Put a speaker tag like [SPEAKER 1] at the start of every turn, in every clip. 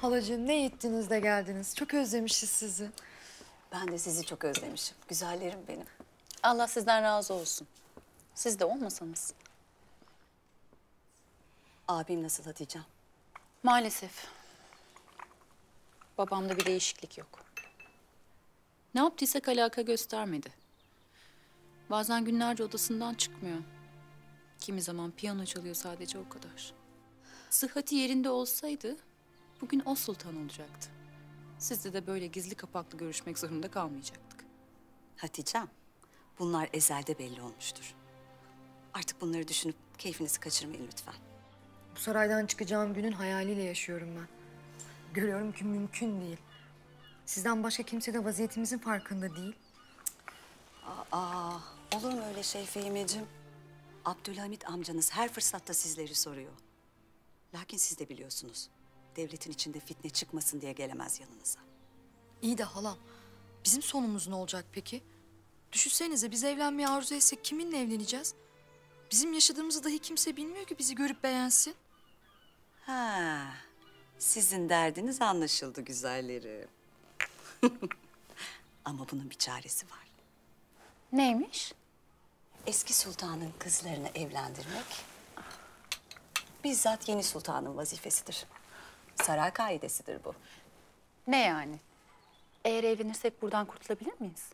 [SPEAKER 1] Halacığım ne ettiniz de geldiniz. Çok özlemişiz sizi.
[SPEAKER 2] Ben de sizi çok özlemişim. Güzellerim benim.
[SPEAKER 3] Allah sizden razı olsun. Siz de olmasanız.
[SPEAKER 2] Abim nasıl Hatice'm?
[SPEAKER 3] Maalesef. Babamda bir değişiklik yok. Ne yaptıysak alaka göstermedi. Bazen günlerce odasından çıkmıyor. Kimi zaman piyano çalıyor sadece o kadar. Sıhhati yerinde olsaydı bugün o sultan olacaktı. Sizle de böyle gizli kapaklı görüşmek zorunda kalmayacaktık.
[SPEAKER 2] Hatice'm, bunlar ezelde belli olmuştur. Artık bunları düşünüp keyfinizi kaçırmayın lütfen.
[SPEAKER 1] Bu saraydan çıkacağım günün hayaliyle yaşıyorum ben. Görüyorum ki mümkün değil. Sizden başka kimse de vaziyetimizin farkında değil.
[SPEAKER 2] Aa, olur mu öyle şey Fehimeciğim? Abdülhamit amcanız her fırsatta sizleri soruyor. Lakin siz de biliyorsunuz. Devletin içinde fitne çıkmasın diye gelemez yanınıza.
[SPEAKER 1] İyi de halam, bizim sonumuz ne olacak peki? Düşünsenize biz evlenmeyi arzu etsek kiminle evleneceğiz? Bizim yaşadığımızı dahi kimse bilmiyor ki bizi görüp beğensin.
[SPEAKER 2] Ha, sizin derdiniz anlaşıldı güzellerim. Ama bunun bir çaresi var.
[SPEAKER 3] Neymiş?
[SPEAKER 2] Eski sultanın kızlarını evlendirmek bizzat yeni sultanın vazifesidir. Saray kaidesidir bu.
[SPEAKER 3] Ne yani? Eğer evlenirsek buradan kurtulabilir miyiz?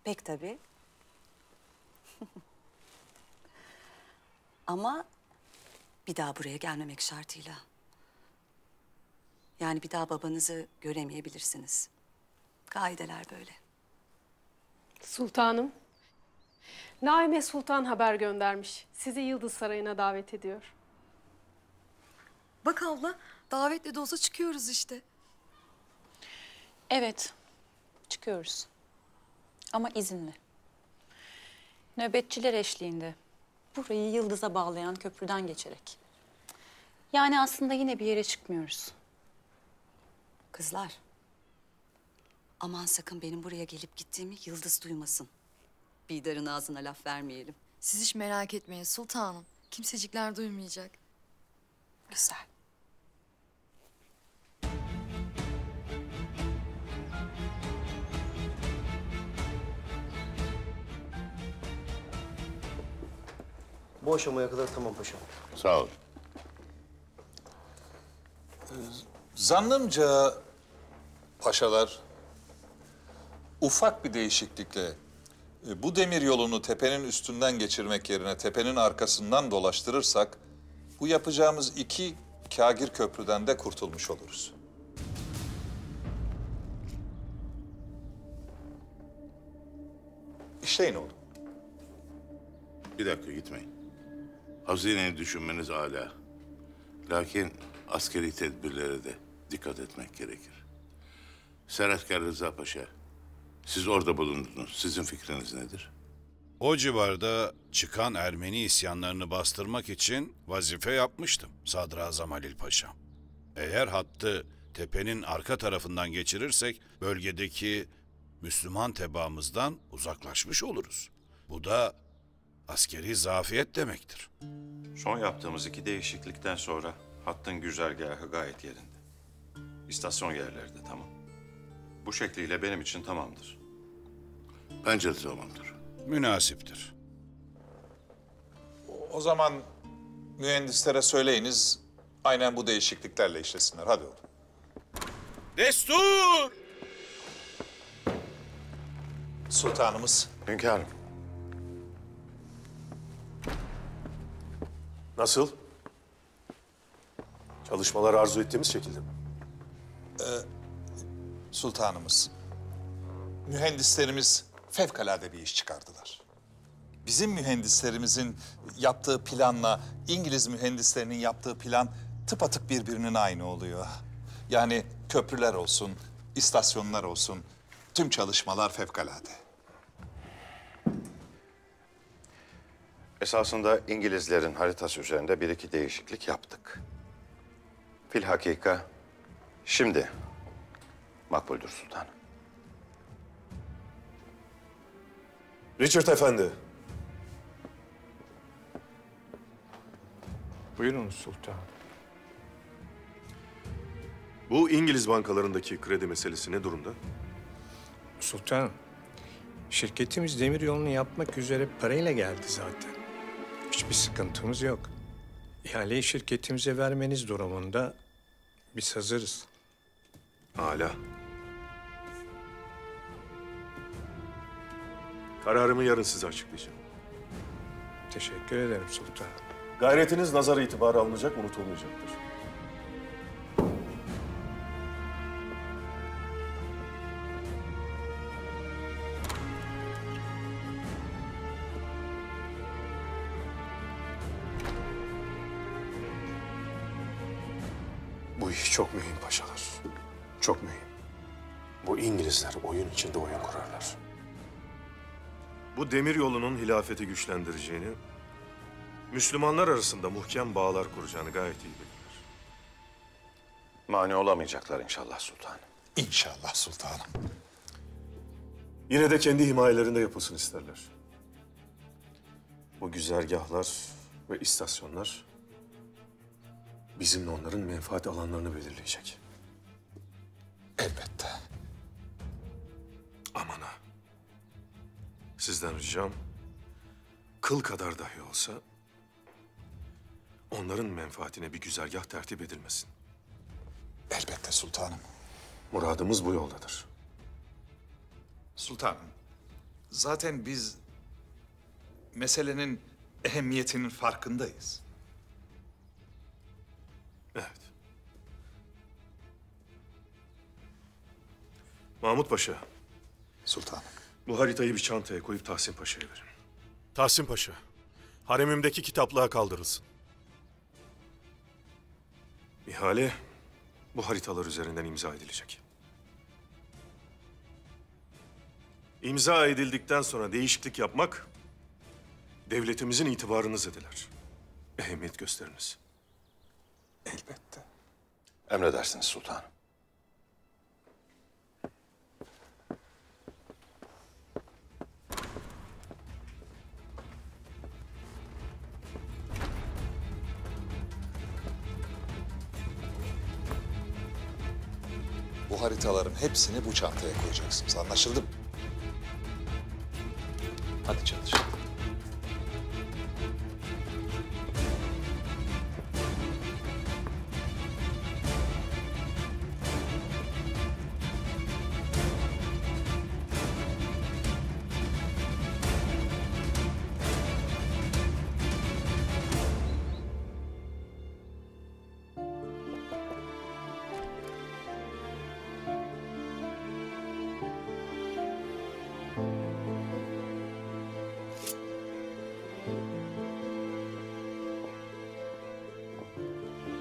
[SPEAKER 2] Pek tabii. Ama bir daha buraya gelmemek şartıyla. Yani bir daha babanızı göremeyebilirsiniz. Kaideler böyle.
[SPEAKER 4] Sultanım, Naime Sultan haber göndermiş. Sizi Yıldız Sarayı'na davet ediyor.
[SPEAKER 1] Bak abla, davetle de olsa çıkıyoruz işte.
[SPEAKER 3] Evet, çıkıyoruz. Ama izinli. Nöbetçiler eşliğinde. Burayı Yıldız'a bağlayan köprüden geçerek. Yani aslında yine bir yere çıkmıyoruz.
[SPEAKER 2] Kızlar, aman sakın benim buraya gelip gittiğimi Yıldız duymasın. Bidar'ın ağzına laf vermeyelim.
[SPEAKER 1] Siz hiç merak etmeyin sultanım. Kimsecikler duymayacak.
[SPEAKER 2] Güzel.
[SPEAKER 5] Bu aşamaya kadar tamam paşam.
[SPEAKER 6] Sağ ol.
[SPEAKER 7] Zannımca paşalar ufak bir değişiklikle bu demir yolunu tepenin üstünden geçirmek yerine tepenin arkasından dolaştırırsak bu yapacağımız iki kâgir köprüden de kurtulmuş oluruz. İşleyin oğlum.
[SPEAKER 6] Bir dakika gitmeyin. Hazineyi düşünmeniz âlâ. Lakin askeri tedbirlere de dikkat etmek gerekir. Serhatkar Rıza Paşa, siz orada bulundunuz. Sizin fikriniz nedir?
[SPEAKER 8] O civarda çıkan Ermeni isyanlarını bastırmak için vazife yapmıştım Sadrazam Halil Paşam. Eğer hattı tepenin arka tarafından geçirirsek bölgedeki Müslüman tebaamızdan uzaklaşmış oluruz. Bu da askeri zafiyet demektir.
[SPEAKER 9] Son yaptığımız iki değişiklikten sonra hattın güzergahı gayet yerinde. İstasyon yerleri de tamam. Bu şekliyle benim için tamamdır.
[SPEAKER 6] Bence de tamamdır.
[SPEAKER 8] Münasiptir.
[SPEAKER 7] O zaman mühendislere söyleyiniz aynen bu değişikliklerle işlesinler. Hadi oğlum.
[SPEAKER 8] Destur!
[SPEAKER 7] Sultanımız.
[SPEAKER 9] Hünkârım.
[SPEAKER 5] Nasıl? Çalışmalar arzu ettiğimiz şekilde mi?
[SPEAKER 7] Sultanımız. Mühendislerimiz fevkalade bir iş çıkardılar. Bizim mühendislerimizin yaptığı planla İngiliz mühendislerinin yaptığı plan tıpatıp birbirinin aynı oluyor. Yani köprüler olsun, istasyonlar olsun, tüm çalışmalar fevkalade.
[SPEAKER 9] Esasında İngilizlerin haritası üzerinde bir iki değişiklik yaptık. Filhakika şimdi makbuldür sultanım.
[SPEAKER 5] Richard Efendi.
[SPEAKER 10] Buyurun sultanım.
[SPEAKER 5] Bu İngiliz bankalarındaki kredi meselesi ne durumda?
[SPEAKER 10] Sultanım, şirketimiz demir yolunu yapmak üzere parayla geldi zaten. Hiçbir sıkıntımız yok. İhaleyi şirketimize vermeniz durumunda biz hazırız.
[SPEAKER 5] Hala. Kararımı yarın size açıklayacağım.
[SPEAKER 10] Teşekkür ederim sultanım.
[SPEAKER 5] Gayretiniz nazar itibarı alınacak, unutulmayacaktır. Bu iş çok mühim paşalar. Çok mühim. Bu İngilizler oyun içinde oyun kurarlar. Bu demir yolunun hilafeti güçlendireceğini, Müslümanlar arasında muhkem bağlar kuracağını gayet iyi bilirler.
[SPEAKER 9] Mani olamayacaklar inşallah sultanım.
[SPEAKER 7] İnşallah sultanım.
[SPEAKER 5] Yine de kendi himayelerinde yapılsın isterler. Bu güzergahlar ve istasyonlar bizimle onların menfaat alanlarını belirleyecek.
[SPEAKER 7] Elbette.
[SPEAKER 5] Aman ha. Sizden ricam kıl kadar dahi olsa onların menfaatine bir güzergah tertip edilmesin.
[SPEAKER 7] Elbette sultanım.
[SPEAKER 5] Muradımız bu yoldadır.
[SPEAKER 7] Sultanım, zaten biz meselenin ehemmiyetinin farkındayız.
[SPEAKER 5] Evet. Mahmut Paşa,
[SPEAKER 7] Sultanım.
[SPEAKER 5] bu haritayı bir çantaya koyup Tahsin Paşa'ya verin.
[SPEAKER 11] Tahsin Paşa, haremimdeki kitaplığa kaldırılsın.
[SPEAKER 5] İhale bu haritalar üzerinden imza edilecek. İmza edildikten sonra değişiklik yapmak devletimizin itibarını zedeler. Ehemmiyet gösteriniz.
[SPEAKER 7] Elbette.
[SPEAKER 9] Emredersiniz sultanım.
[SPEAKER 7] Bu haritaların hepsini bu çantaya koyacaksınız. Anlaşıldı mı? Hadi çalış.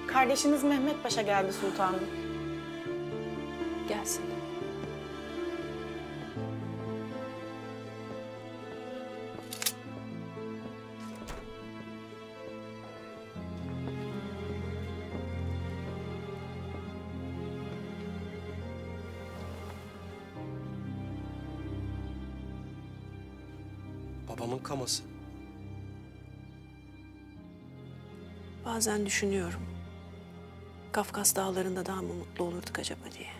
[SPEAKER 12] Kardeşiniz Mehmet Paşa geldi sultanım.
[SPEAKER 4] Gelsin.
[SPEAKER 13] Babamın kaması.
[SPEAKER 14] Bazen düşünüyorum. Kafkas dağlarında daha mı mutlu olurduk acaba diye.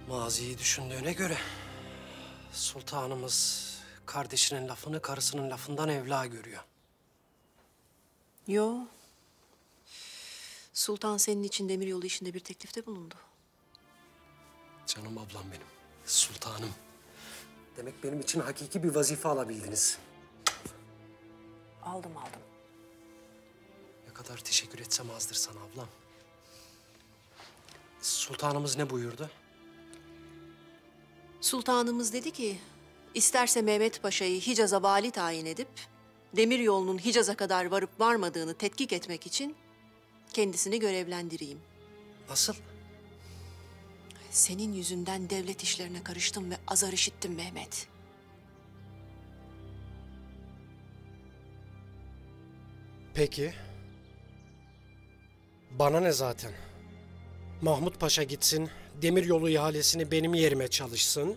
[SPEAKER 13] Maziyi düşündüğüne göre sultanımız kardeşinin lafını karısının lafından evla görüyor.
[SPEAKER 14] Yo. Sultan senin için demiryolu işinde bir teklifte bulundu.
[SPEAKER 13] Canım ablam benim, sultanım. Demek benim için hakiki bir vazife alabildiniz.
[SPEAKER 14] Aldım.
[SPEAKER 13] Ne kadar teşekkür etsem azdır sana ablam. Sultanımız ne buyurdu?
[SPEAKER 14] Sultanımız dedi ki, isterse Mehmet Paşa'yı Hicaz'a vali tayin edip, demiryolunun Hicaz'a kadar varıp varmadığını tetkik etmek için kendisini görevlendireyim.
[SPEAKER 13] Nasıl?
[SPEAKER 14] Senin yüzünden devlet işlerine karıştım ve azar işittim Mehmet.
[SPEAKER 13] Peki. Bana ne zaten? Mahmut Paşa gitsin, demiryolu ihalesini benim yerime çalışsın.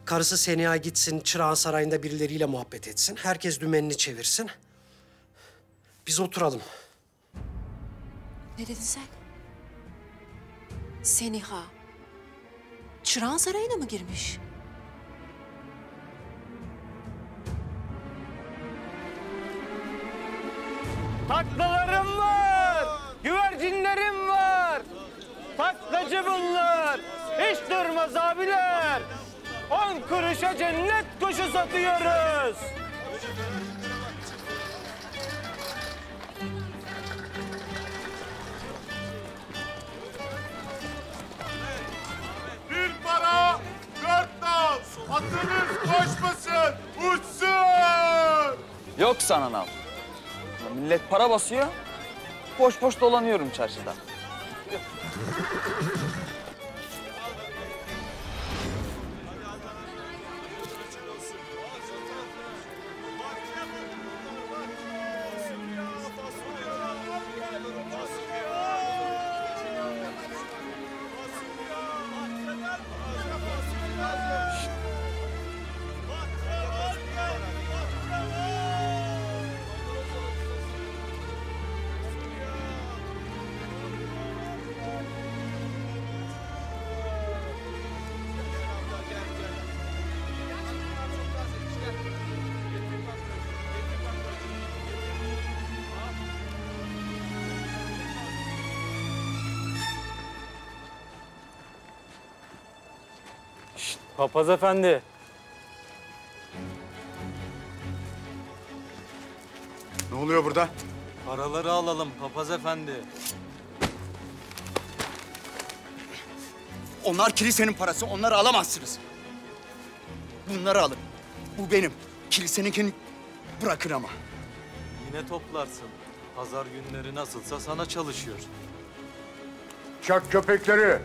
[SPEAKER 13] Karısı Seniha gitsin, Çırağan Sarayı'nda birileriyle muhabbet etsin. Herkes dümenini çevirsin. Biz oturalım.
[SPEAKER 14] Ne dedin sen? Seniha Çırağan Sarayı'na mı girmiş?
[SPEAKER 15] Taklalarım var, güvercinlerim var. Taklacı bunlar, hiç durmaz abiler. 10 kuruşa cennet kuşu satıyoruz.
[SPEAKER 16] Bir para, 4 nal. Atınız koşmasın, uçsun.
[SPEAKER 17] Yok sana nam. Millet para basıyor, boş boş dolanıyorum çarşıda.
[SPEAKER 15] Papaz efendi.
[SPEAKER 16] Ne oluyor burada?
[SPEAKER 15] Paraları alalım papaz efendi.
[SPEAKER 18] Onlar kilisenin parası, onları alamazsınız. Bunları alın. Bu benim. Kiliseninkini bırakın ama.
[SPEAKER 15] Yine toplarsın. Pazar günleri nasılsa sana çalışıyor.
[SPEAKER 16] Çak köpekleri.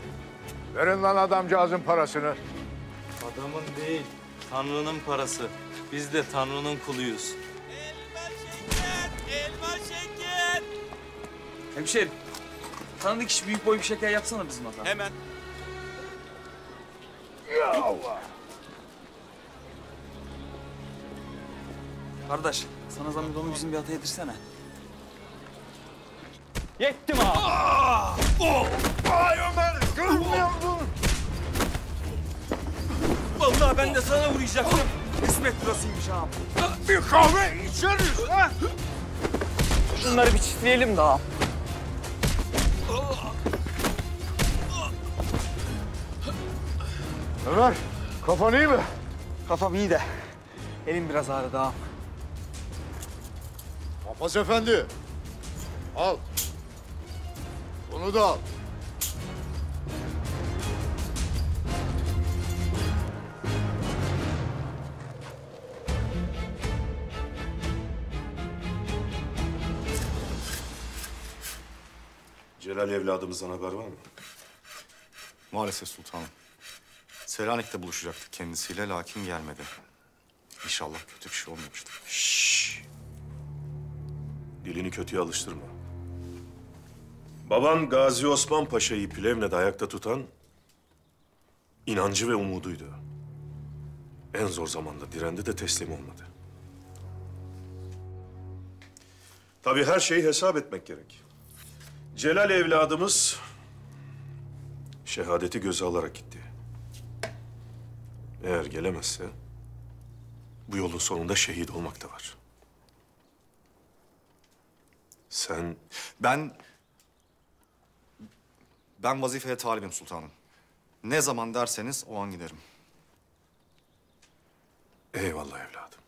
[SPEAKER 16] Verin lan adamcağızın parasını.
[SPEAKER 15] Adamın değil, Tanrı'nın parası. Biz de Tanrı'nın kuluyuz.
[SPEAKER 17] Elma şeker. Hemşerim, tanıdık kişi büyük boy bir şeker yapsana bizim adamı. Hemen.
[SPEAKER 16] Ya Allah.
[SPEAKER 17] Kardeş, sana zahmet onu bizim bir ata yedirsene.
[SPEAKER 15] Yettim abi.
[SPEAKER 16] Ay Ömer, görmüyor musun?
[SPEAKER 17] Vallahi ben de sana uğrayacaktım. Kısmet burasıymış ağam.
[SPEAKER 16] Bir kahve içeriz ha?
[SPEAKER 17] Bunları bir çiftleyelim de ağam.
[SPEAKER 16] Ömer, kafan iyi mi?
[SPEAKER 17] Kafam iyi de elim biraz ağrıdı ağam.
[SPEAKER 16] Papaz efendi. Al. Bunu da al.
[SPEAKER 5] Celal evladımızdan haber var mı?
[SPEAKER 19] Maalesef sultanım. Selanik'te buluşacaktık kendisiyle lakin gelmedi. İnşallah kötü bir şey olmamıştır.
[SPEAKER 5] Şşş! Dilini kötüye alıştırma. Baban Gazi Osman Paşa'yı Plevne'de ayakta tutan inancı ve umuduydu. En zor zamanda direndi de teslim olmadı. Tabii her şeyi hesap etmek gerek. Celal evladımız şehadeti göze alarak gitti. Eğer gelemezse bu yolun sonunda şehit olmak da var. Sen...
[SPEAKER 19] Ben vazifeye talibim sultanım. Ne zaman derseniz o an giderim.
[SPEAKER 5] Eyvallah evladım.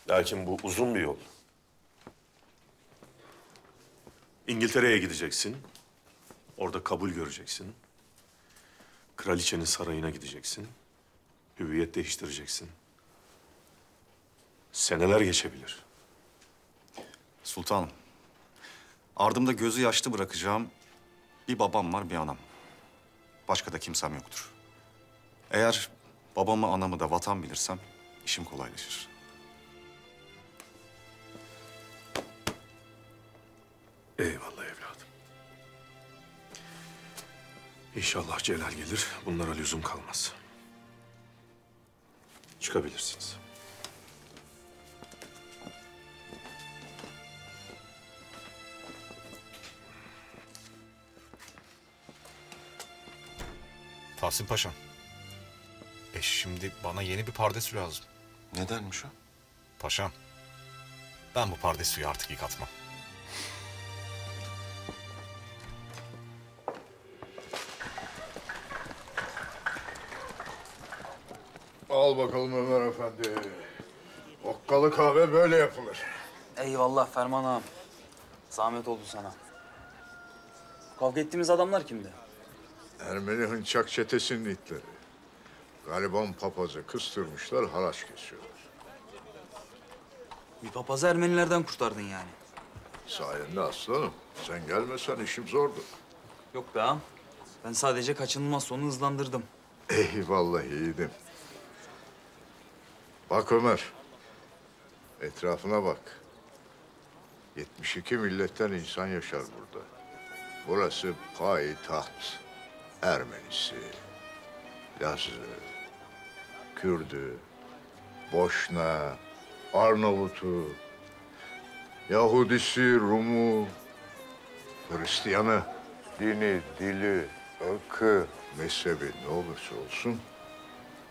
[SPEAKER 5] Lakin bu uzun bir yol. İngiltere'ye gideceksin. Orada kabul göreceksin. Kraliçenin sarayına gideceksin. Hüviyet değiştireceksin. Seneler geçebilir.
[SPEAKER 19] Sultanım, ardımda gözü yaşlı bırakacağım bir babam var, bir anam. Başka da kimsem yoktur. Eğer babamı, anamı da vatan bilirsem işim kolaylaşır.
[SPEAKER 5] Eyvallah evladım. İnşallah Celal gelir, bunlara lüzum kalmaz. Çıkabilirsiniz.
[SPEAKER 20] Tahsin Paşam. Şimdi bana yeni bir pardesü lazım.
[SPEAKER 9] Nedenmiş o?
[SPEAKER 20] Paşam, ben bu pardesüyü artık yıkatmam.
[SPEAKER 16] Al bakalım Ömer Efendi. Okkalı kahve böyle yapılır.
[SPEAKER 17] Eyvallah Ferman ağam. Zahmet oldu sana. Kavga ettiğimiz adamlar kimdi?
[SPEAKER 16] Ermeni hınçak çetesinin itleri. Gariban papazı kıstırmışlar, haraç kesiyorlar.
[SPEAKER 17] Bir papazı Ermenilerden kurtardın yani.
[SPEAKER 16] Sayende aslanım. Sen gelmesen işim zordu.
[SPEAKER 17] Yok be ağam. Ben sadece kaçınılmaz sonu hızlandırdım.
[SPEAKER 16] Eyvallah yiğidim. Bak Ömer. Etrafına bak. 72 milletten insan yaşar burada. Burası payitaht. Ermenisi, Lazı, Kürdü, Boşna, Arnavut'u, Yahudisi, Rumu, Hristiyanı, dini, dili, ırkı, mezhebi ne olursa olsun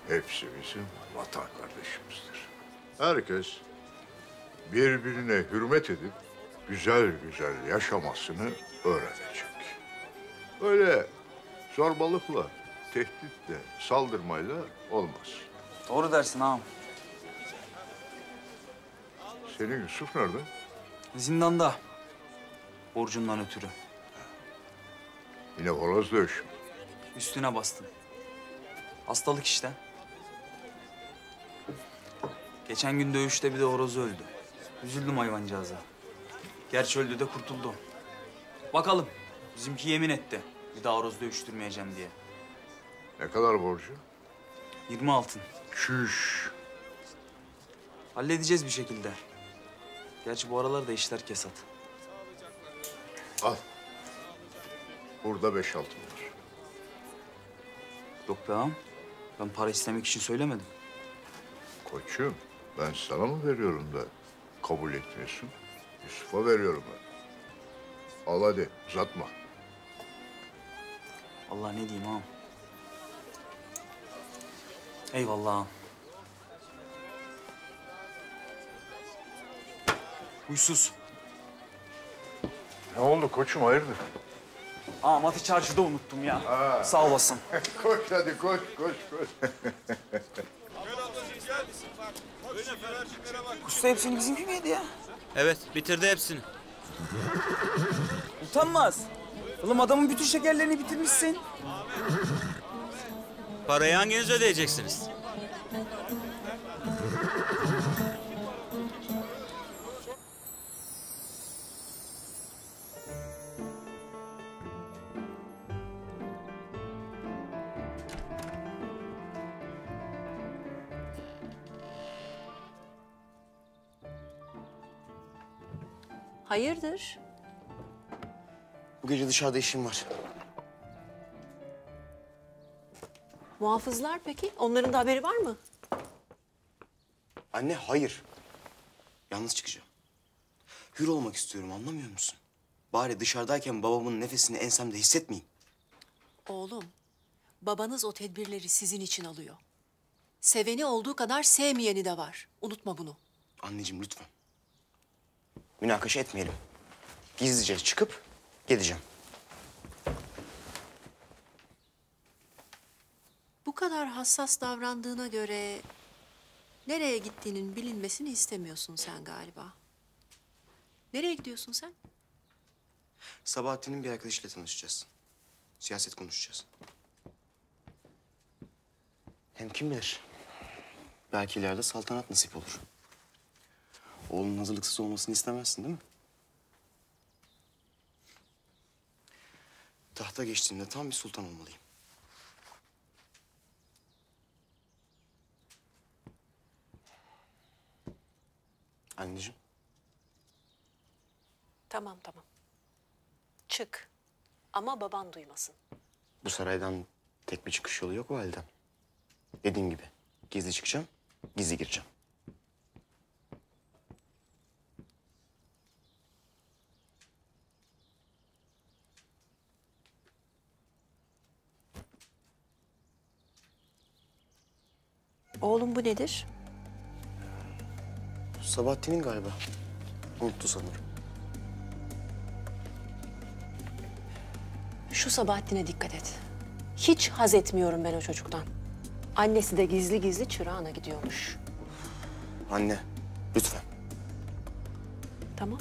[SPEAKER 16] hepsi bizim vatan kardeşimizdir. Herkes birbirine hürmet edip güzel güzel yaşamasını öğrenecek. Öyle zorbalıkla, tehditle, saldırmayla olmaz.
[SPEAKER 17] Doğru dersin ağam.
[SPEAKER 16] Senin Yusuf nerede?
[SPEAKER 17] Zindanda. Borcundan ötürü.
[SPEAKER 16] Yine horoz dövüşü mü?
[SPEAKER 17] Üstüne bastım. Hastalık işte. Geçen gün dövüşte bir de horoz öldü. Üzüldüm hayvancağıza. Gerçi öldü de kurtuldu. Bakalım. Bizimki yemin etti. Bir daha horoz dövüştürmeyeceğim diye.
[SPEAKER 16] Ne kadar borcu?
[SPEAKER 17] 20 altın.
[SPEAKER 16] Çüş.
[SPEAKER 17] Halledeceğiz bir şekilde. Gerçi bu aralar da işler kesat.
[SPEAKER 16] Al. Burada 5 altın var.
[SPEAKER 17] Yok be ağam. Ben para istemek için söylemedim.
[SPEAKER 16] Koçum, ben sana mı veriyorum da kabul etmiyorsun? Yusuf'a veriyorum ben. Al hadi, uzatma.
[SPEAKER 17] Allah ne diyeyim ağam. Eyvallah ağam. Huysuz.
[SPEAKER 16] Ne oldu koçum, hayırdır?
[SPEAKER 17] Ağam atı çarşıda unuttum ya. Sağ olasın.
[SPEAKER 16] Koş hadi, koş, koş, koş.
[SPEAKER 17] Usta hepsini bizimki miydi ya?
[SPEAKER 15] Evet, bitirdi hepsini.
[SPEAKER 17] Utanmaz. Oğlum adamın bütün şekerlerini bitirmişsin.
[SPEAKER 15] Parayı hanginiz ödeyeceksiniz?
[SPEAKER 14] Hayırdır?
[SPEAKER 21] Bu gece dışarıda işim var.
[SPEAKER 14] Muhafızlar peki? Onların da haberi var mı?
[SPEAKER 21] Anne hayır. Yalnız çıkacağım. Hür olmak istiyorum, anlamıyor musun? Bari dışarıdayken babamın nefesini ensemde hissetmeyeyim.
[SPEAKER 14] Oğlum, babanız o tedbirleri sizin için alıyor. Seveni olduğu kadar sevmeyeni de var. Unutma bunu.
[SPEAKER 21] Anneciğim lütfen. Münakaşa etmeyelim. Gizlice çıkıp geleceğim.
[SPEAKER 14] Bu kadar hassas davrandığına göre nereye gittiğinin bilinmesini istemiyorsun sen galiba. Nereye gidiyorsun sen?
[SPEAKER 21] Sabahattin'in bir arkadaşıyla tanışacağız. Siyaset konuşacağız. Hem kim bilir? Belki ileride saltanat nasip olur. Oğlunun hazırlıksız olmasını istemezsin değil mi? Tahta geçtiğimde tam bir sultan olmalıyım. Anneciğim.
[SPEAKER 14] Tamam tamam. Çık. Ama baban duymasın.
[SPEAKER 21] Bu saraydan tek bir çıkış yolu yok validem. Dediğim gibi gizli çıkacağım, gizli gireceğim.
[SPEAKER 14] Oğlum bu nedir?
[SPEAKER 21] Sabahattin'in galiba. Unuttu sanırım.
[SPEAKER 14] Şu Sabahattin'e dikkat et. Hiç haz etmiyorum ben o çocuktan. Annesi de gizli gizli çırağına gidiyormuş.
[SPEAKER 21] Anne, lütfen.
[SPEAKER 14] Tamam.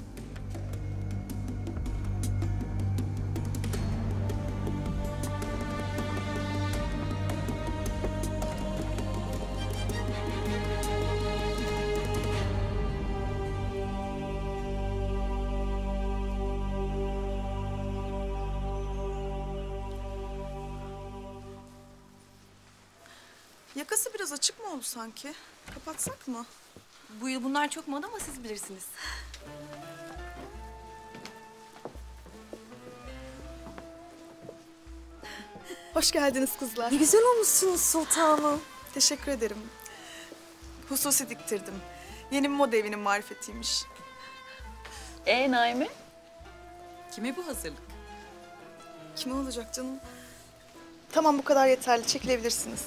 [SPEAKER 3] Yakası biraz açık mı oldu sanki? Kapatsak mı?
[SPEAKER 22] Bu yıl bunlar çok moda ama siz bilirsiniz.
[SPEAKER 3] Hoş geldiniz kızlar.
[SPEAKER 22] Ne güzel olmuşsunuz sultanım.
[SPEAKER 3] Teşekkür ederim. Hususi diktirdim. Yeni bir moda evinin marifetiymiş.
[SPEAKER 22] Naime?
[SPEAKER 3] Kime bu hazırlık? Kime olacak canım? Tamam bu kadar yeterli. Çekilebilirsiniz.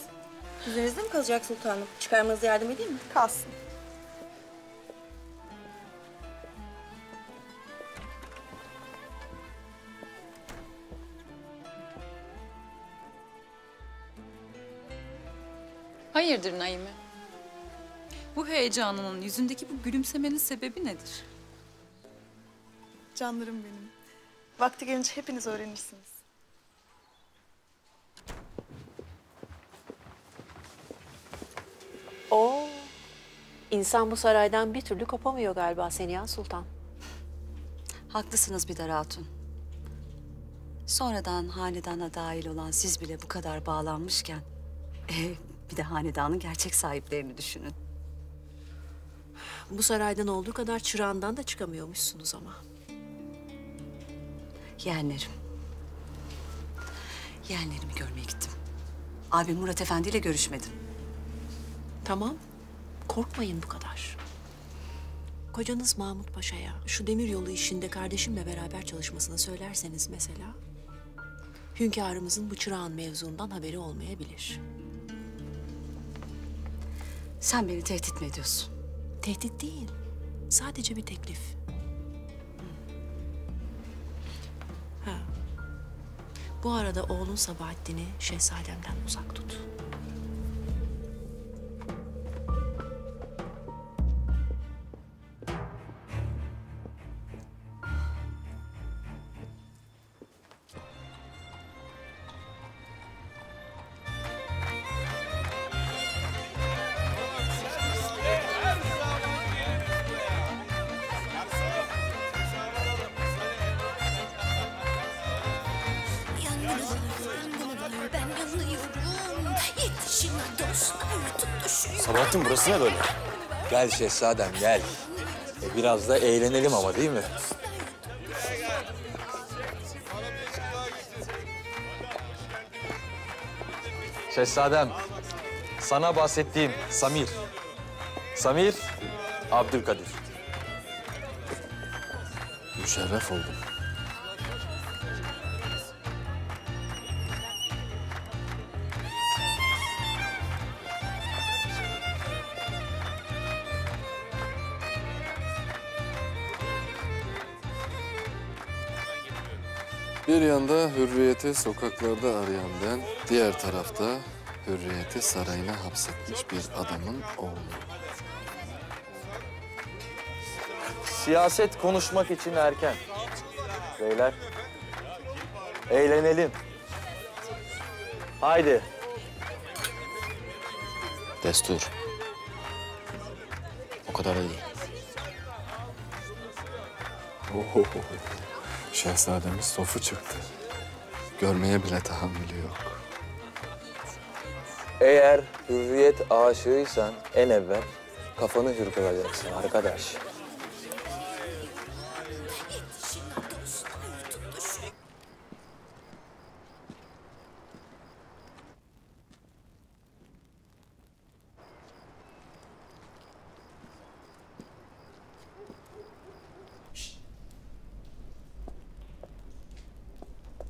[SPEAKER 22] Üzerinizde mi kalacak sultanım? Çıkarmanıza yardım edeyim mi?
[SPEAKER 3] Kalsın.
[SPEAKER 23] Hayırdır Naime? Bu heyecanının, yüzündeki bu gülümsemenin sebebi nedir?
[SPEAKER 3] Canlarım benim. Vakti gelince hepiniz öğrenirsiniz.
[SPEAKER 14] Oo. İnsan bu saraydan bir türlü kopamıyor galiba Seniha Sultan.
[SPEAKER 2] Haklısınız Bidar Hatun. Sonradan hanedana dahil olan siz bile bu kadar bağlanmışken... bir de hanedanın gerçek sahiplerini düşünün.
[SPEAKER 14] Bu saraydan olduğu kadar çırağından da çıkamıyormuşsunuz ama.
[SPEAKER 2] Yeğenlerim. Yeğenlerimi görmeye gittim. Abim Murat Efendi ile görüşmedim.
[SPEAKER 14] Tamam, korkmayın bu kadar. Kocanız Mahmut Paşa'ya şu demiryolu işinde kardeşimle beraber çalışmasını söylerseniz mesela... hünkârımızın bu çırağın mevzundan haberi olmayabilir.
[SPEAKER 2] Sen beni tehdit mi ediyorsun?
[SPEAKER 14] Tehdit değil, sadece bir teklif. Ha. Bu arada oğlun Sabahattin'i şehzademden uzak tut.
[SPEAKER 24] Sabahattin burası ne böyle? Gel şehzadem gel. Biraz da eğlenelim ama değil mi? Şehzadem, sana bahsettiğim Samir. Samir, Abdülkadir. Müşerref oldum.
[SPEAKER 25] Bir yanda hürriyeti sokaklarda arayan ben, diğer tarafta hürriyeti sarayına hapsetmiş bir adamın oğlu.
[SPEAKER 24] Siyaset konuşmak için erken. Beyler, eğlenelim. Haydi.
[SPEAKER 25] Destur. O kadar da değil. Oho. Şehzademiz sofu çıktı. Görmeye bile tahammülü yok.
[SPEAKER 24] Eğer hürriyet aşığıysan en evvel kafanı hürküleceksin arkadaş.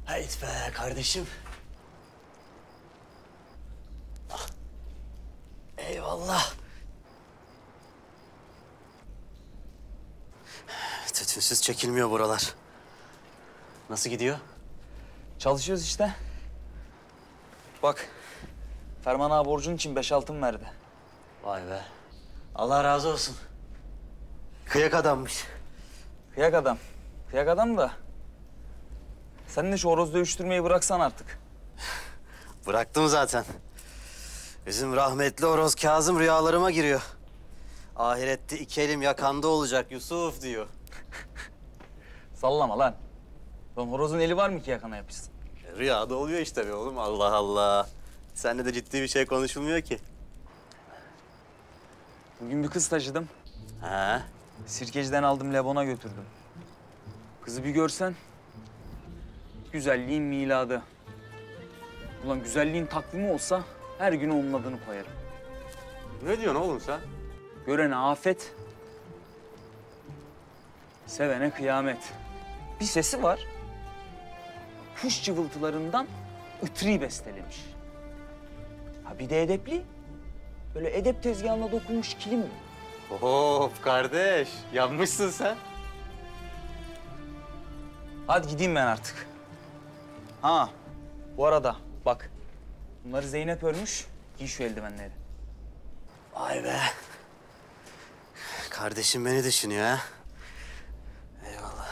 [SPEAKER 18] Haydi be kardeşim. Eyvallah.
[SPEAKER 1] Keyifsiz çekilmiyor buralar. Nasıl gidiyor?
[SPEAKER 17] Çalışıyoruz işte. Bak, Ferman ağa borcun için 5 altın verdi.
[SPEAKER 1] Vay be. Allah razı olsun. Kıyak adammış.
[SPEAKER 17] Kıyak adam. Kıyak adam da. Sen de şu horoz dövüştürmeyi bıraksan artık.
[SPEAKER 1] Bıraktım zaten. Bizim rahmetli horoz Kazım rüyalarıma giriyor. Ahirette 2 elim yakanda olacak Yusuf diyor.
[SPEAKER 17] Sallama lan. Lan horozun eli var mı ki yakana yapışsın?
[SPEAKER 1] Rüyada oluyor işte be oğlum. Allah Allah. Seninle de ciddi bir şey konuşulmuyor ki.
[SPEAKER 17] Bugün bir kız taşıdım.
[SPEAKER 1] He?
[SPEAKER 17] Sirkeci'den aldım, Lebon'a götürdüm. Kızı bir görsen, güzelliğin miladı. Ulan güzelliğin takvimi olsa her gün onun adını koyarım.
[SPEAKER 1] Ne diyorsun oğlum sen?
[SPEAKER 17] Görene afet, sevene kıyamet. Bir sesi var, kuş cıvıltılarından ıtri bestelemiş. Ha bir de edepli, böyle edep tezgahına dokunmuş kilim.
[SPEAKER 1] Hop kardeş, yanmışsın sen.
[SPEAKER 17] Hadi gideyim ben artık. Ha, bu arada bak, bunları Zeynep örmüş, giy şu eldivenleri.
[SPEAKER 1] Vay be. Kardeşim beni düşünüyor ha. Eyvallah.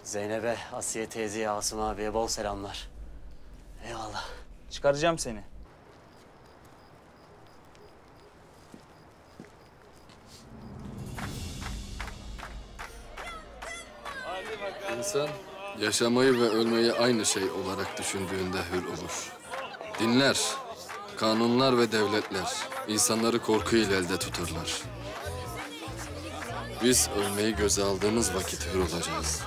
[SPEAKER 1] Zeynep'e, Asiye teyzeye, Asım abiye bol selamlar. Eyvallah.
[SPEAKER 17] Çıkaracağım seni.
[SPEAKER 25] İnsan yaşamayı ve ölmeyi aynı şey olarak düşündüğünde hür olur. Dinler, kanunlar ve devletler insanları korkuyla elde tutarlar. Biz ölmeyi göze aldığımız vakit hür olacağız.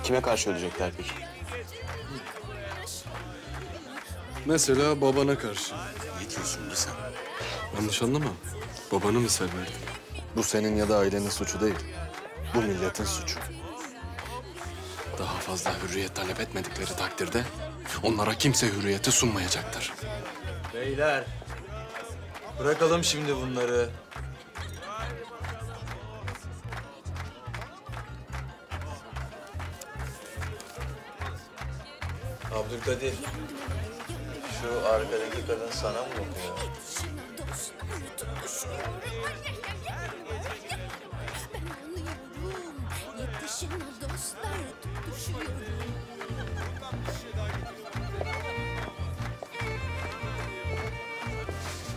[SPEAKER 21] Kime karşı ölecekler peki?
[SPEAKER 25] Mesela babana karşı.
[SPEAKER 21] Ne diyorsun be sen?
[SPEAKER 25] Yanlış anlama. Babanı misal verdim. Bu senin ya da ailenin suçu değil. Bu milletin suçu. Daha fazla hürriyet talep etmedikleri takdirde onlara kimse hürriyeti sunmayacaktır.
[SPEAKER 15] Beyler, bırakalım şimdi bunları. Abdülkadir, şu arkadaki kadın sana mı bakıyor?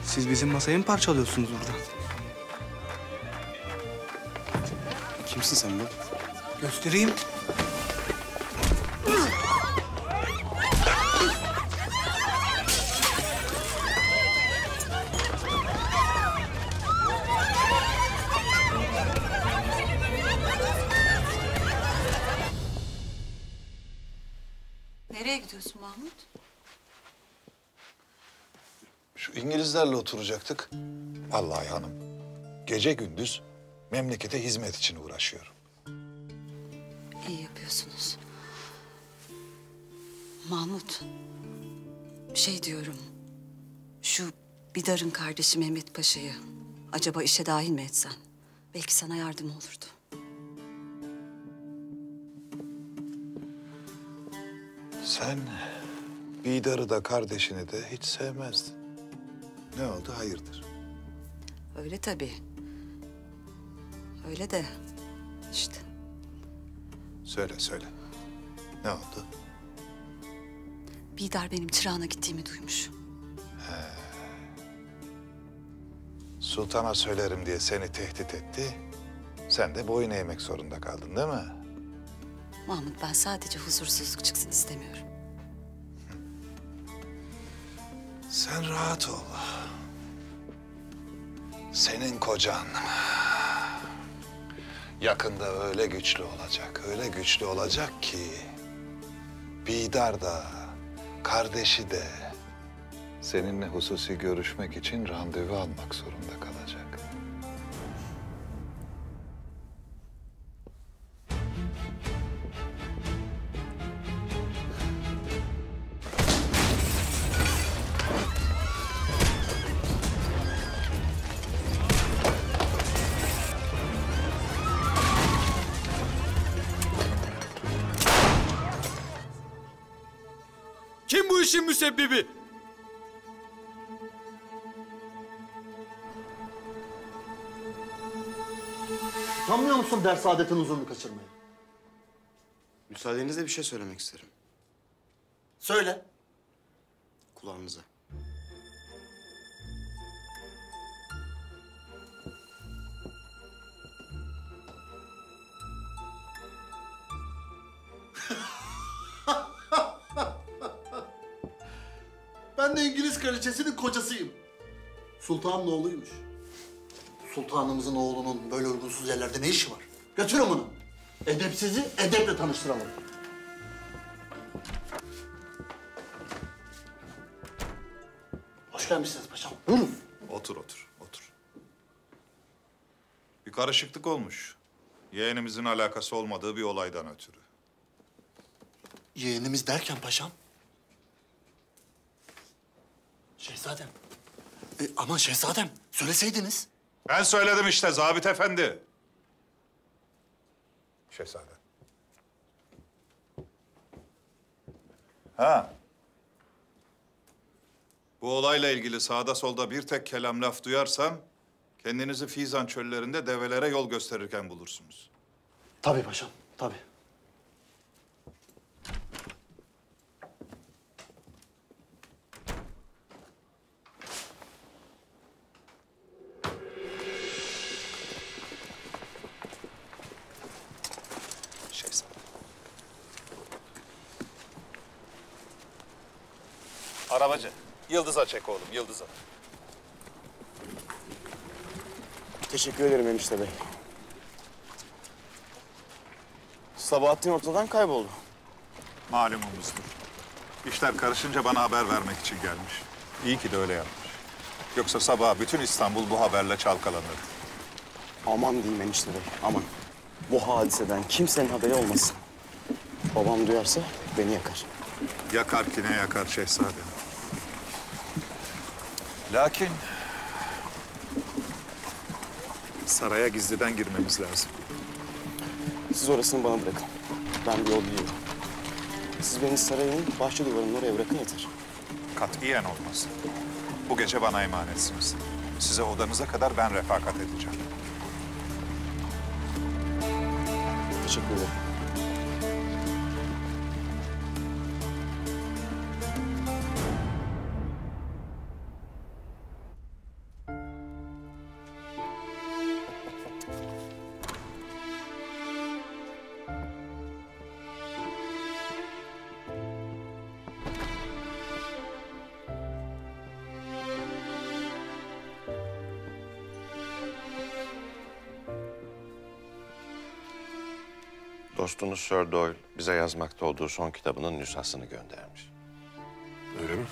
[SPEAKER 18] Siz bizim masayı mı parçalıyorsunuz burada?
[SPEAKER 21] Kimsin sen be?
[SPEAKER 18] Göstereyim.
[SPEAKER 2] Nereye gidiyorsun Mahmut?
[SPEAKER 7] Şu İngilizlerle oturacaktık. Vallahi hanım, gece gündüz memlekete hizmet için uğraşıyorum.
[SPEAKER 2] İyi yapıyorsunuz. Mahmut, şey diyorum. Şu Bidar'ın kardeşi Mehmet Paşa'yı acaba işe dahil mi etsen? Belki sana yardım olurdu.
[SPEAKER 7] Sen Bidar'ı da kardeşini de hiç sevmezdin. Ne oldu hayırdır?
[SPEAKER 2] Öyle tabii. Öyle de işte.
[SPEAKER 7] Söyle söyle. Ne oldu?
[SPEAKER 2] Bidar benim çırağına gittiğimi duymuş.
[SPEAKER 7] Sultana söylerim diye seni tehdit etti. Sen de boyun eğmek zorunda kaldın değil mi?
[SPEAKER 2] Mahmut, ben sadece huzursuzluk çıksın istemiyorum.
[SPEAKER 7] Sen rahat ol. Senin kocan yakında öyle güçlü olacak, öyle güçlü olacak ki Bidar da, kardeşi de seninle hususi görüşmek için randevu almak zorunda kalacak.
[SPEAKER 24] Kim bu işin müsebbibi?
[SPEAKER 18] Utanmıyor musun ders adetin huzurunu kaçırmaya?
[SPEAKER 21] Müsaadenizle bir şey söylemek isterim.
[SPEAKER 18] Söyle.
[SPEAKER 21] Kulağınıza.
[SPEAKER 18] Ben de İngiliz kraliçesinin kocasıyım. Sultanın oğluymuş. Sultanımızın oğlunun böyle uygunsuz yerlerde ne işi var? Götürün bunu. Edepsizi edeple tanıştıralım. Hoş gelmişsiniz paşam. Buyurun.
[SPEAKER 7] Otur, otur, otur. Bir karışıklık olmuş. Yeğenimizin alakası olmadığı bir olaydan ötürü.
[SPEAKER 18] Yeğenimiz derken paşam? Şehzadem. Aman şehzadem, söyleseydiniz.
[SPEAKER 7] Ben söyledim işte zabit efendi. Şehzadem. Ha. Bu olayla ilgili sağda solda bir tek kelam laf duyarsam... kendinizi Fizan çöllerinde develere yol gösterirken bulursunuz.
[SPEAKER 18] Tabii paşam, tabii.
[SPEAKER 7] Arabacı, Yıldız'a çek oğlum, Yıldız'a.
[SPEAKER 21] Teşekkür ederim enişte bey. Sabahattin ortadan kayboldu.
[SPEAKER 7] Malumumuzdur. İşler karışınca bana haber vermek için gelmiş. İyi ki de öyle yapmış. Yoksa sabah bütün İstanbul bu haberle çalkalanırdı.
[SPEAKER 21] Aman diyeyim enişte bey, aman. Bu hadiseden kimsenin haberi olmasın. Babam duyarsa beni yakar.
[SPEAKER 7] Yakar ki ne yakar şehzadem. Lakin... saraya gizliden girmemiz lazım.
[SPEAKER 21] Siz orasını bana bırakın. Ben bir yol biliyorum. Siz beni sarayın bahçe duvarının oraya bırakın yeter.
[SPEAKER 7] Katiyen olmaz. Bu gece bana emanetsiniz. Size odanıza kadar ben refakat edeceğim.
[SPEAKER 21] Teşekkür ederim.
[SPEAKER 9] Dostunuz Sir Doyle bize yazmakta olduğu son kitabının nüshasını göndermiş.
[SPEAKER 5] Öyle mi?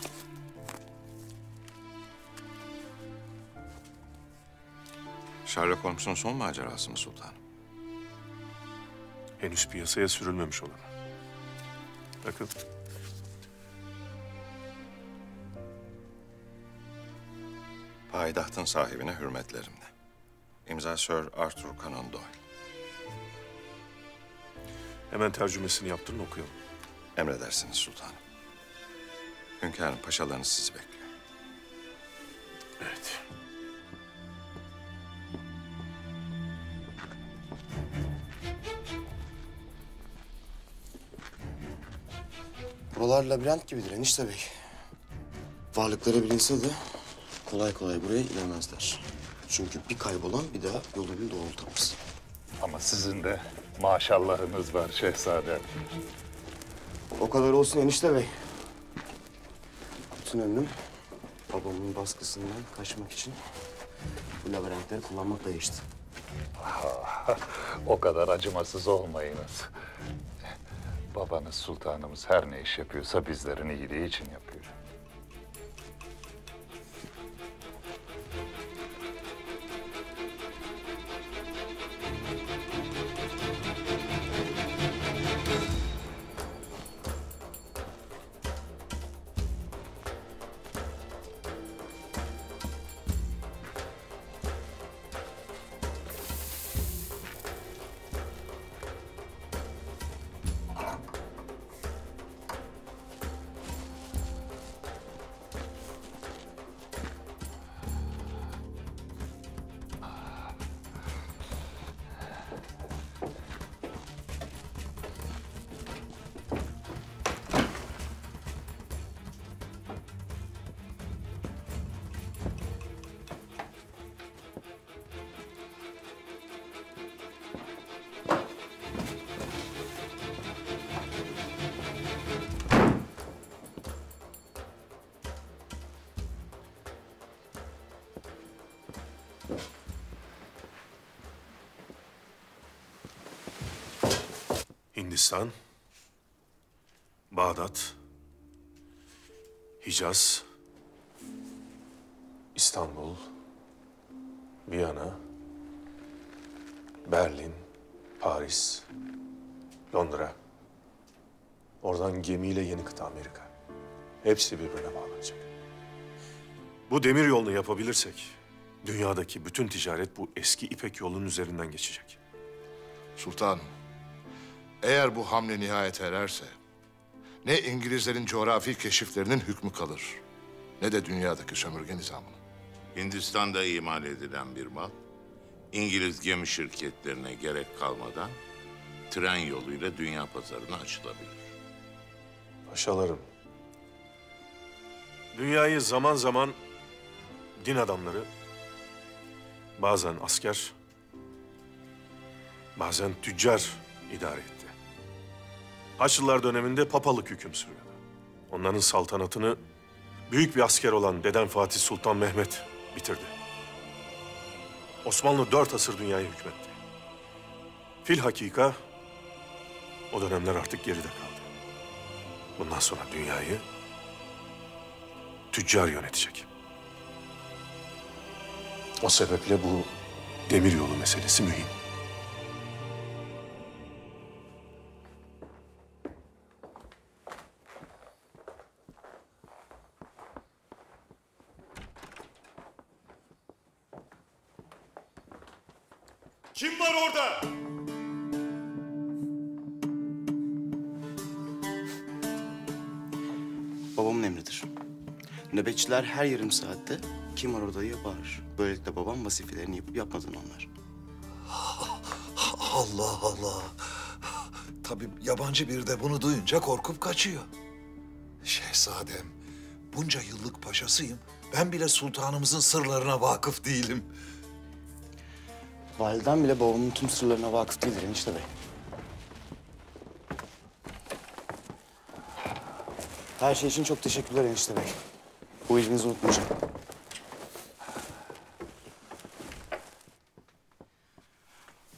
[SPEAKER 9] Sherlock Holmes'un son macerası mı sultanım?
[SPEAKER 5] Henüz piyasaya sürülmemiş olan. Bakın.
[SPEAKER 9] Payitahtın sahibine hürmetlerimle. İmza Sir Arthur Conan Doyle.
[SPEAKER 5] Hemen tercümesini yaptırın okuyalım.
[SPEAKER 9] Emredersiniz sultanım. Hünkârım, paşalarınız sizi bekliyor.
[SPEAKER 5] Evet.
[SPEAKER 21] Buralar labirent gibidir enişte bey. Varlıkları bilinse de kolay kolay buraya inemezler. Çünkü bir kaybolan bir daha yolunu doğrultamaz.
[SPEAKER 7] Ama sizin de maşallahınız var şehzadem.
[SPEAKER 21] O kadar olsun enişte bey. Bütün ömrüm babamın baskısından kaçmak için bu labirentleri kullanmakla geçti.
[SPEAKER 7] O kadar acımasız olmayınız. Babanız sultanımız her ne iş yapıyorsa bizlerin iyiliği için yapıyor.
[SPEAKER 5] Hindistan, Bağdat, Hicaz, İstanbul, Viyana, Berlin, Paris, Londra. Oradan gemiyle yeni kıta Amerika. Hepsi birbirine bağlanacak. Bu demir yolunu yapabilirsek dünyadaki bütün ticaret bu eski İpek yolunun üzerinden geçecek.
[SPEAKER 16] Sultanım, eğer bu hamle nihayet ererse ne İngilizlerin coğrafi keşiflerinin hükmü kalır ne de dünyadaki sömürge nizamının.
[SPEAKER 6] Hindistan'da imal edilen bir mal, İngiliz gemi şirketlerine gerek kalmadan tren yoluyla dünya pazarına açılabilir.
[SPEAKER 5] Paşalarım, dünyayı zaman zaman din adamları, bazen asker, bazen tüccar idare etti. Haçlılar döneminde papalık hüküm sürüyordu. Onların saltanatını büyük bir asker olan Deden Fatih Sultan Mehmet bitirdi. Osmanlı 4 asır dünyayı hükmetti. Filhakika o dönemler artık geride kaldı. Bundan sonra dünyayı tüccar yönetecek. O sebeple bu demiryolu meselesi mühim. Kim var orada?
[SPEAKER 21] Babamın emridir. Nöbetçiler her yarım saatte kim var orada diye bağırır. Böylelikle babam vazifelerini yapıp yapmadığını anlar.
[SPEAKER 8] Allah Allah. Tabii yabancı biri de bunu duyunca korkup kaçıyor. Şehzadem, bunca yıllık paşasıyım. Ben bile sultanımızın sırlarına vakıf değilim.
[SPEAKER 21] Validem bile babamın tüm sırlarına vakıf değildir enişte bey. Her şey için çok teşekkürler enişte bey. Bu iyiliğinizi unutmayacağım.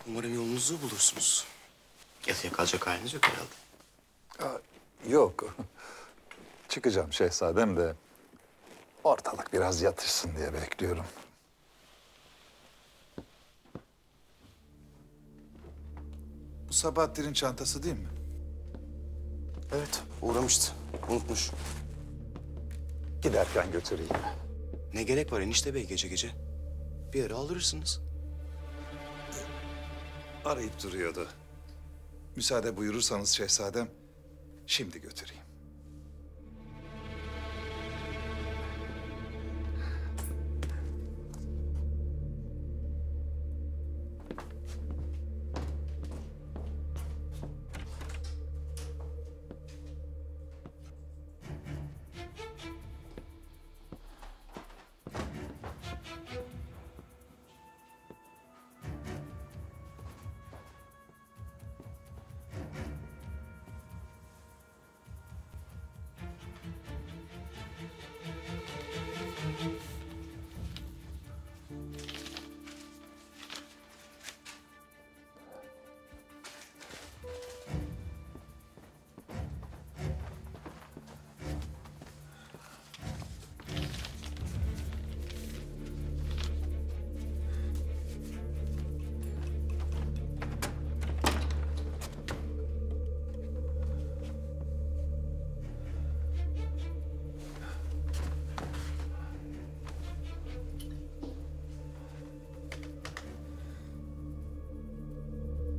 [SPEAKER 21] Umarım yolunuzu bulursunuz. Yatıya kalacak haliniz yok herhalde.
[SPEAKER 7] Yok. Çıkacağım şehzadem de ortalık biraz yatışsın diye bekliyorum. Bu Sabahattin'in çantası değil mi?
[SPEAKER 21] Evet, uğramıştı. Unutmuş.
[SPEAKER 7] Giderken götüreyim.
[SPEAKER 21] Ne gerek var enişte bey gece gece? Bir yere aldırırsınız.
[SPEAKER 7] Arayıp duruyordu. Müsaade buyurursanız şehzadem, şimdi götüreyim.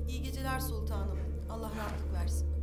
[SPEAKER 22] İyi geceler sultanım. Allah rahatlık versin.